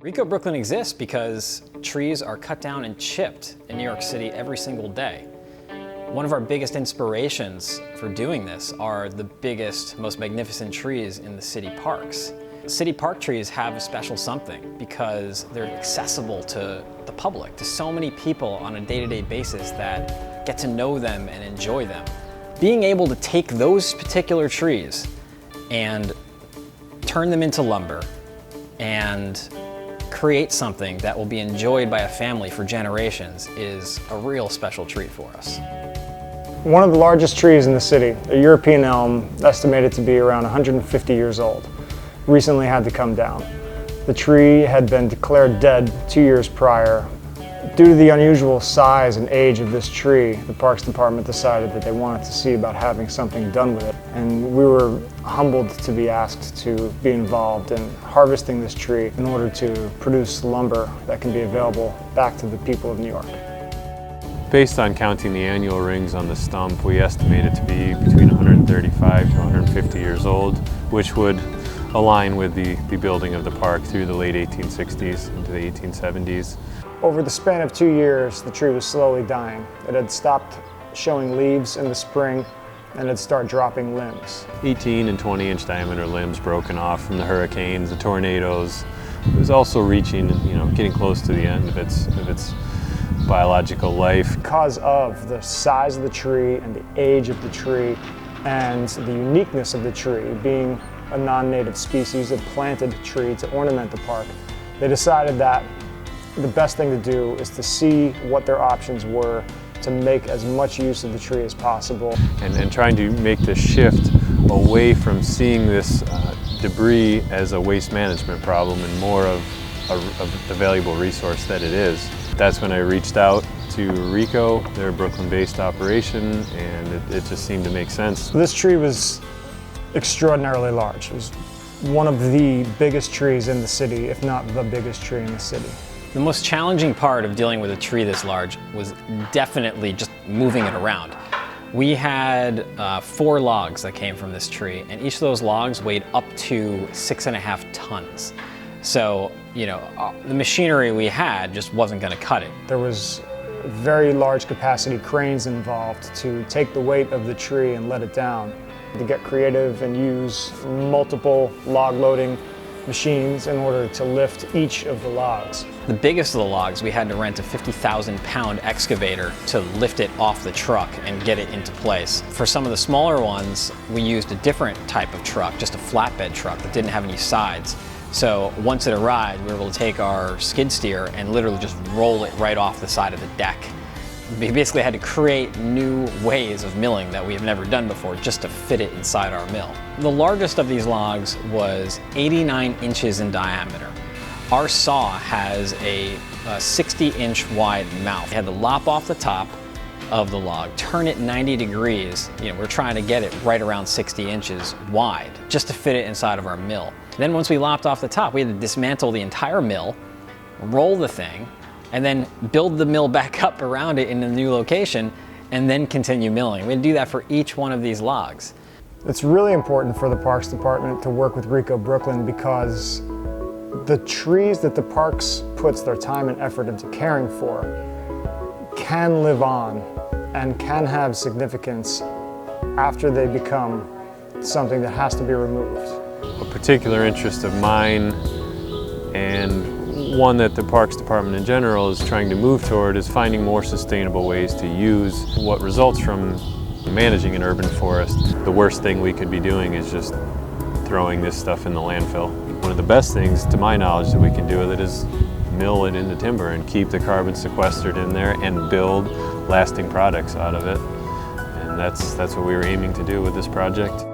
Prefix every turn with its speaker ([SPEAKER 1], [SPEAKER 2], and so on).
[SPEAKER 1] Rico Brooklyn exists because trees are cut down and chipped in New York City every single day. One of our biggest inspirations for doing this are the biggest, most magnificent trees in the city parks. City park trees have a special something because they're accessible to the public, to so many people on a day-to-day basis that get to know them and enjoy them. Being able to take those particular trees and turn them into lumber and create something that will be enjoyed by a family for generations is a real special treat for us.
[SPEAKER 2] One of the largest trees in the city, a European elm estimated to be around 150 years old, recently had to come down. The tree had been declared dead 2 years prior. Due to the unusual size and age of this tree, the Parks Department decided that they wanted to see about having something done with it. And we were humbled to be asked to be involved in harvesting this tree in order to produce lumber that can be available back to the people of New York.
[SPEAKER 3] Based on counting the annual rings on the stump, we estimate it to be between 135 to 150 years old, which would align with the building of the park through the late 1860s into the 1870s.
[SPEAKER 2] Over the span of 2 years, the tree was slowly dying. It had stopped showing leaves in the spring and had started dropping limbs.
[SPEAKER 3] 18 and 20-inch diameter limbs broken off from the hurricanes, the tornadoes. It was also reaching, getting close to the end of its biological life.
[SPEAKER 2] Because of the size of the tree and the age of the tree and the uniqueness of the tree, being a non-native species, a planted tree to ornament the park, they decided that the best thing to do is to see what their options were to make as much use of the tree as possible.
[SPEAKER 3] And trying to make the shift away from seeing this debris as a waste management problem and more of the valuable resource that it is. That's when I reached out to Rico, their Brooklyn-based operation, and it just seemed to make sense.
[SPEAKER 2] This tree was extraordinarily large. It was one of the biggest trees in the city, if not the biggest tree in the city.
[SPEAKER 1] The most challenging part of dealing with a tree this large was definitely just moving it around. We had 4 logs that came from this tree, and each of those logs weighed up to 6.5 tons. So, the machinery we had just wasn't going to cut it.
[SPEAKER 2] There was very large capacity cranes involved to take the weight of the tree and let it down. To get creative and use multiple log loading machines in order to lift each of the logs.
[SPEAKER 1] The biggest of the logs, we had to rent a 50,000-pound excavator to lift it off the truck and get it into place. For some of the smaller ones, we used a different type of truck, just a flatbed truck that didn't have any sides. So once it arrived, we were able to take our skid steer and literally just roll it right off the side of the deck. We basically had to create new ways of milling that we have never done before just to fit it inside our mill. The largest of these logs was 89 inches in diameter. Our saw has a 60-inch wide mouth. We had to lop off the top of the log, turn it 90 degrees. We're trying to get it right around 60 inches wide just to fit it inside of our mill. Then once we lopped off the top, we had to dismantle the entire mill, roll the thing, and then build the mill back up around it in a new location, and then continue milling. We had to do that for each one of these logs.
[SPEAKER 2] It's really important for the Parks Department to work with Rico Brooklyn because the trees that the parks puts their time and effort into caring for can live on and can have significance after they become something that has to be removed.
[SPEAKER 3] A particular interest of mine, and one that the Parks Department in general is trying to move toward, is finding more sustainable ways to use what results from managing an urban forest. The worst thing we could be doing is just throwing this stuff in the landfill. One of the best things, to my knowledge, that we can do with it is mill it into timber and keep the carbon sequestered in there and build lasting products out of it. And that's what we were aiming to do with this project.